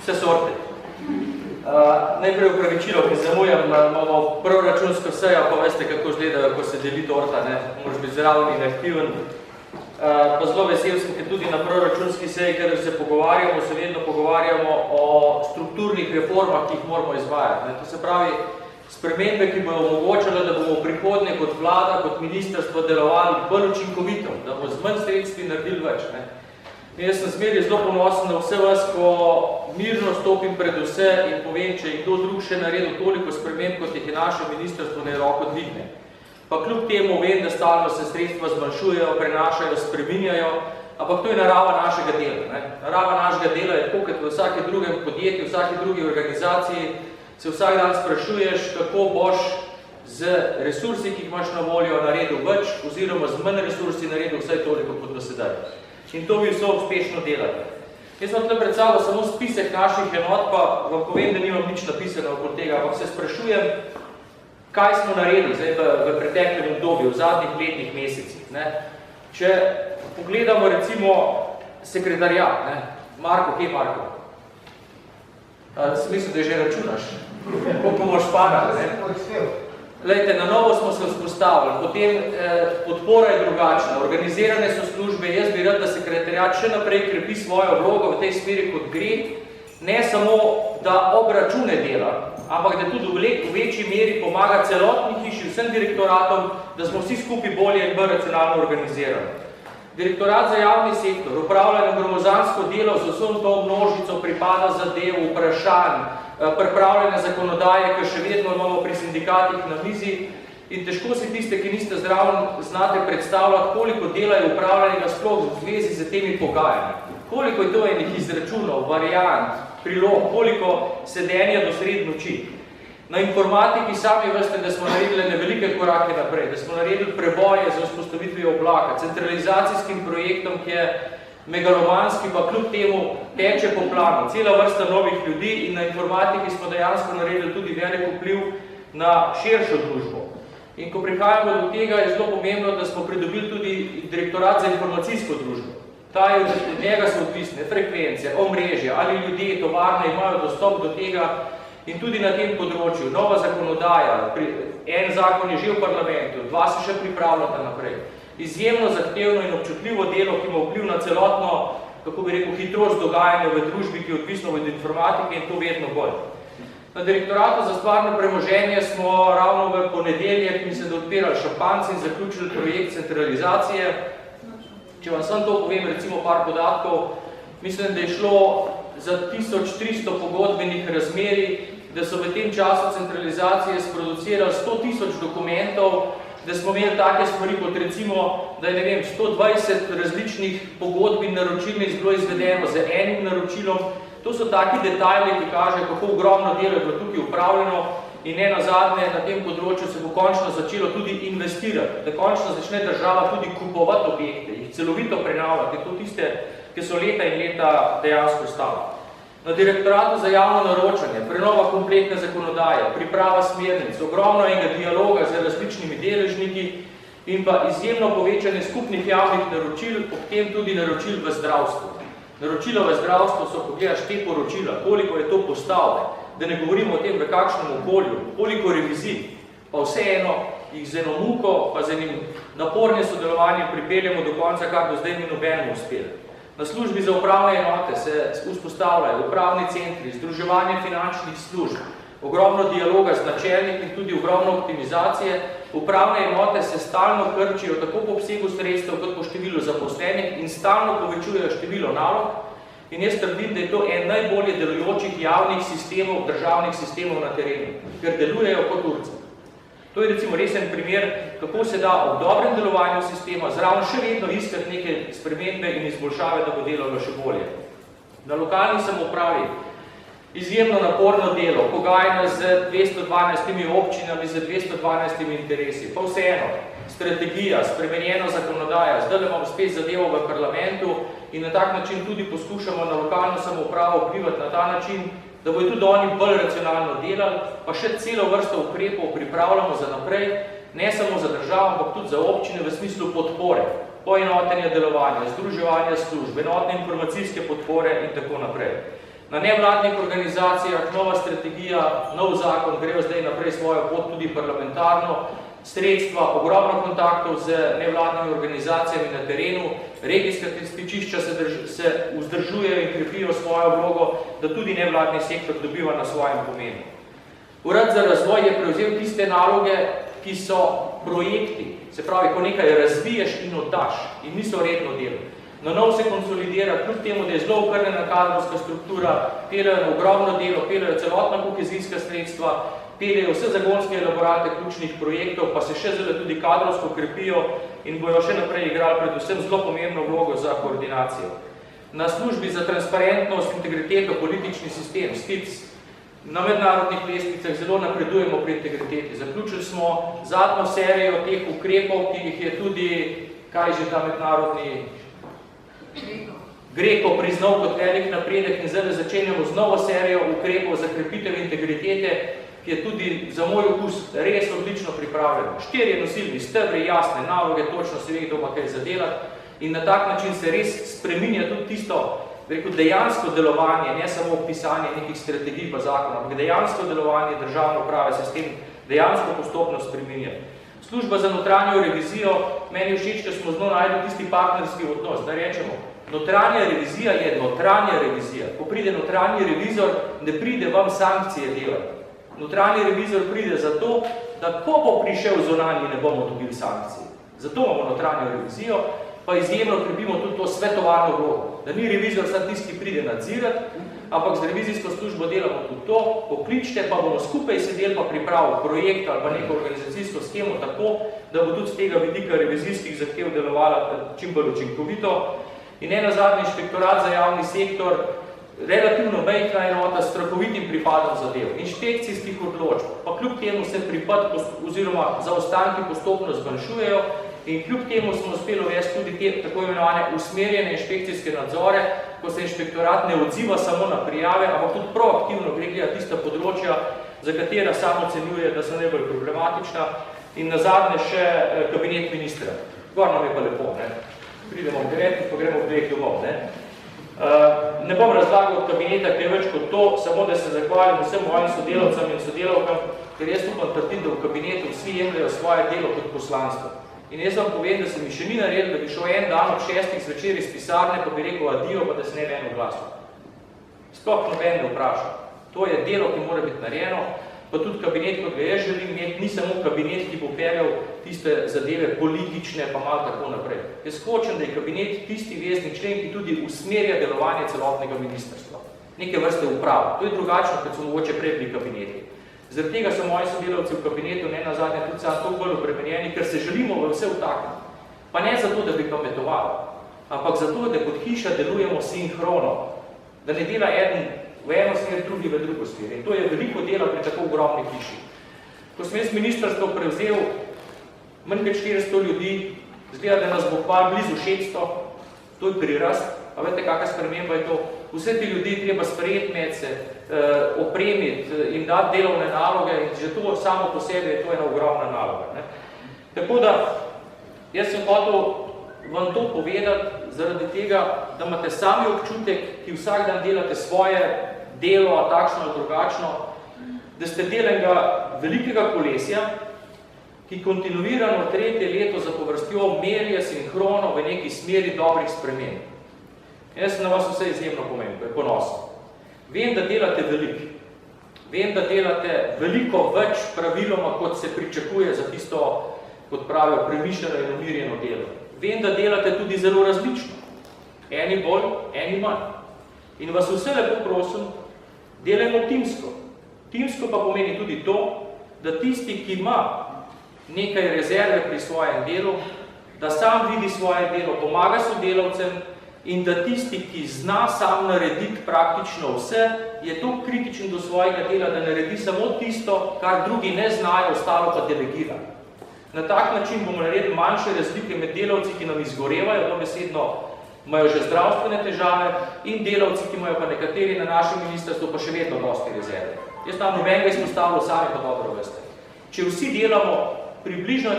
vse sorte. Najprej upravičilo, ki zamujam, imamo proračunsko sejo, pa veste, kako izgledajo, ko se deli torta, ne? Moraš biti zraven in aktiven. Pa zelo vesel sem, ker tudi na proračunski seji, kadar se pogovarjamo, se vedno pogovarjamo o strukturnih reformah, ki jih moramo izvajati. Ne? To se pravi, spremembe, ki bojo omogočale, da bomo v prihodnje kot vlada, kot ministrstvo delovali bolj učinkovito, da bomo z manj sredstvi naredili več. Ne? Jaz sem zmeraj zelo ponosen na vse vas, ko mirno stopim pred vse in povem, če je kdo drug še naredil toliko sprememb, kot jih je naše ministrstvo, naj roko dvigne. Pa kljub temu vem, da stalno se sredstva zmanjšujejo, prenašajo, spreminjajo, ampak to je narava našega dela. Ne? Narava našega dela je tako, kot v vsakem drugem podjetju, v vsaki drugi organizaciji, se vsak dan sprašuješ, kako boš z resursi, ki jih imaš na voljo, naredil več, oziroma z manj resursi naredil vsaj toliko kot do sedaj. In to vi vso uspešno delate. Jaz sem tukaj pred sabo samo spisek naših enot, pa vam povem, da nimam nič napisano okoli tega, ampak se sprašujem, kaj smo naredili zdaj v preteklem obdobju, v zadnjih letnih mesecih. Ne? Če pogledamo recimo sekretariat, ne? Marko, kje je Marko? Sem mislil, da že računaš. Koliko moš padati, ne? Lejte, na novo smo se vzpostavili, potem podpora je drugačna, organizirane so službe, jaz bi rad, da sekretariat še naprej krepi svojo vlogo v tej smeri, kot gre, ne samo, da obračune dela, ampak da tudi v večji meri pomaga celotni hiši, vsem direktoratom, da smo vsi skupaj bolje in bolj racionalno organizirani. Direktorat za javni sektor upravlja gromozansko delo z vsem to množico pripada zadev, vprašanj, pripravljene zakonodaje, ki še vedno imamo pri sindikatih na mizi in težko si tiste, ki niste zraven, znate predstavljati, koliko dela je upravljenega sploh v zvezi z temi pogajanji. Koliko je to enih izračunov, variant, prilog, koliko sedenja do sred noči. Na informatiki sami veste, da smo naredili velike korake naprej, da smo naredili preboje za vzpostavitvijo oblaka, centralizacijskim projektom, ki je megalomanski, pa kljub temu teče po planu, cela vrsta novih ljudi in na informatiki smo dejansko naredili tudi velik vpliv na širšo družbo. In ko prihajamo do tega, je zelo pomembno, da smo pridobili tudi direktorat za informacijsko družbo. Od njega so odvisne frekvence, omrežje, ali ljudje, tovarne imajo dostop do tega in tudi na tem področju. Nova zakonodaja, en zakon je že v parlamentu, dva se še pripravljata naprej. Izjemno zahtevno in občutljivo delo, ki ima vpliv na celotno, kako bi rekel, hitrost dogajanja v družbi, ki je odvisno od informatike in to vedno bolj. Na direktoratu za stvarno premoženje smo ravno v ponedeljek, mislim, da odpirali šampanci in zaključili projekt centralizacije. Če vam sem to povem, recimo par podatkov, mislim, da je šlo za 1300 pogodbenih razmerij, da so v tem času centralizacije sproducirali 100.000 dokumentov, da smo imeli take stvari kot recimo, da je, ne vem, 120 različnih pogodb in naročil bilo izvedeno z enim naročilom. To so taki detajli, ki kažejo, kako ogromno delo je bilo tukaj upravljeno in ne nazadnje na tem področju se bo končno začelo tudi investirati, da končno začne država tudi kupovati objekte, jih celovito prenavljati, to tiste, ki so leta in leta dejansko stali. Na direktoratu za javno naročanje, prenova kompletne zakonodaje, priprava smernic, ogromno enega dialoga z različnimi deležniki in pa izjemno povečanje skupnih javnih naročil, ob tem tudi naročil v zdravstvu. Naročila v zdravstvu so, pogledaš te poročila, koliko je to postavljeno, da ne govorimo o tem, v kakšnem okolju, koliko revizij, pa vseeno jih z eno muko, pa z enim napornim sodelovanjem pripeljamo do konca, kar do zdaj ni nobenemu uspelo. Na službi za upravne enote se vzpostavljajo upravni centri, združevanje finančnih služb, ogromno dialoga z načelniki in tudi ogromno optimizacije. Upravne enote se stalno krčijo tako po obsegu sredstev, kot po številu zaposlenih in stalno povečujejo število nalog. In jaz trdim, da je to en najbolje delujočih javnih sistemov, državnih sistemov na terenu, ker delujejo kot urce. To je recimo resen primer, kako se da ob dobrem delovanju sistema zraven še vedno iskati neke spremembe in izboljšave, da bo delalo še bolje. Na lokalni samoupravi izjemno naporno delo, pogajanje z 212 občinami, z 212 interesi, pa vseeno, strategija, spremenjena zakonodaja, zdaj imamo spet zadevo v parlamentu in na tak način tudi poskušamo na lokalno samoupravo vplivati na ta način, da bojo tudi oni bolj racionalno delali, pa še celo vrsto ukrepov pripravljamo za naprej, ne samo za državo, ampak tudi za občine v smislu podpore, poenotenja delovanja, združevanja služb, enotne informacijske podpore in tako naprej. Na nevladnih organizacijah nova strategija, nov zakon, grejo zdaj naprej svojo pot tudi parlamentarno, sredstva, ogromno kontaktov z nevladnimi organizacijami na terenu, regijska stičišča se vzdržujejo in krepijo svojo vlogo, da tudi nevladni sektor dobiva na svojem pomenu. Urad za razvoj je prevzel tiste naloge, ki so projekti, se pravi, ko nekaj razviješ in oddaš in niso redno delo. Na nov se konsolidira, kljub temu, da je zelo okrnjena kadrovska struktura, peljajo na ogromno delo, peljajo celotna kohezijska sredstva, peljajo vse zagonske elaborate ključnih projektov, pa se še zelo tudi kadrovsko krepijo in bojo še naprej igrali predvsem zelo pomembno vlogo za koordinacijo. Na službi za transparentnost, integriteto, politični sistem, STIC, na mednarodnih lestvicah zelo napredujemo pri integriteti. Zaključili smo zadnjo serijo teh ukrepov, ki jih je tudi, kaj že ta mednarodni Greko priznal kot velik napredek in zdaj začenjamo z novo serijo ukrepov za krepitev integritete, ki je tudi za moj okus res odlično pripravljeno. 4 nosilni stebri, jasne naloge, točno se ve, kdo ima kaj zadelati in na tak način se res spreminja tudi tisto, dejansko delovanje, ne samo pisanje nekih strategij pa zakonov, ampak dejansko delovanje državne uprave se s tem dejansko postopno spreminja. Služba za notranjo revizijo, meni všeč, da smo zelo najdli tisti partnerski odnos, da rečemo, notranja revizija je notranja revizija. Ko pride notranji revizor, ne pride vam sankcije delati. Notranji revizor pride zato, da ko bo prišel zunanji, ne bomo dobili sankcije. Zato imamo notranjo revizijo, pa izjemno krepimo tudi to svetovalno vlogo, da ni revizor sad tisti, ki pride nadzirati, ampak z revizijsko službo delamo tudi to, pokličite, pa bomo skupaj sedeli pa pripravili projekt ali pa neko organizacijsko schemo tako, da bo tudi z tega vidika revizijskih zahtev delovala čim bolj učinkovito. In nenazadnje inšpektorat za javni sektor, relativno majhna enota s strahovitim pripadom zadev, inšpekcijskih odločb, pa kljub temu se pripad oziroma zaostanki postopno zmanjšujejo in kljub temu smo uspeli uvesti tudi te tako imenovane usmerjene inšpekcijske nadzore, ko se inšpektorat ne odziva samo na prijave, ampak tudi proaktivno gleda tista področja, za katera samo ocenjuje, da so najbolj problematična. In nazadnje še kabinet ministra. Gor nam je pa lepo, ne? Pridemo v kabinet, pa gremo v 2 domov, ne? Ne bom razlagal od kabineta, kaj več kot to, samo da se zahvalim vsem mojim sodelavcem in sodelavkam, ker jaz upam trditi, da v kabinetu vsi jemljajo svoje delo kot poslanstvo. In jaz vam povem, da se mi še ni naredil, da bi šel en dan od 6 zvečer iz pisarne, pa bi rekel adijo, pa da se ne ven oglasil. Sploh noben ne vpraša. To je delo, ki mora biti narejeno, pa tudi kabinet, kot ga jaz želim imeti, ni samo kabinet, ki bo peljal tiste zadeve politične, pa malo tako naprej. Jaz hočem, da je kabinet tisti vezni člen, ki tudi usmerja delovanje celotnega ministrstva. Neke vrste upravo. To je drugačno, kot so mogoče prej pri kabineti. Zaradi tega so moji sodelavci v kabinetu nenazadnje tudi sam toliko bolj obremenjeni, ker se želimo v vse vtakniti. Pa ne zato, da bi pametovali, ampak zato, da kot hiša delujemo sinhrono, da ne dela eden v eno smer, drugi v drugo smer. In to je veliko dela pri tako ogromni hiši. Ko sem jaz ministrstvo prevzel manj kot 400 ljudi, zgleda, da nas bo kvar blizu 600, to je prirast, a veste, kakšna sprememba je to? Vse ti ljudi treba sprejeti med se, opremiti, jim dati delovne naloge in že to samo po sebi je to ena ogromna naloga. Ne? Tako da, jaz sem hotel vam to povedati zaradi tega, da imate sami občutek, ki vsak dan delate svoje delo, a takšno ali drugačno, da ste del enega velikega kolesja, ki kontinuirano 3. leto zapovrstjo merje sinhrono v neki smeri dobrih sprememb. Jaz sem na vas vse izjemno ponosen. Vem, da delate veliko. Vem, da delate veliko več praviloma, kot se pričakuje za tisto, kot pravijo, premišljeno in umirjeno delo. Vem, da delate tudi zelo različno. Eni bolj, eni manj. In vas vse lepo prosim, delajmo timsko. Timsko pa pomeni tudi to, da tisti, ki ima nekaj rezerve pri svojem delu, da sam vidi svoje delo, pomaga sodelavcem, in da tisti, ki zna sam narediti praktično vse, je to kritičen do svojega dela, da naredi samo tisto, kar drugi ne znajo, ostalo pa delegira. Na tak način bomo naredili manjše razlike med delavci, ki nam izgorevajo, dobesedno imajo že zdravstvene težave, in delavci, ki imajo pa nekateri na našem ministrstvu pa še vedno dosti rezerve. Jaz tam nobenega izpostavljal, sami pa dobro veste. Če vsi delamo približno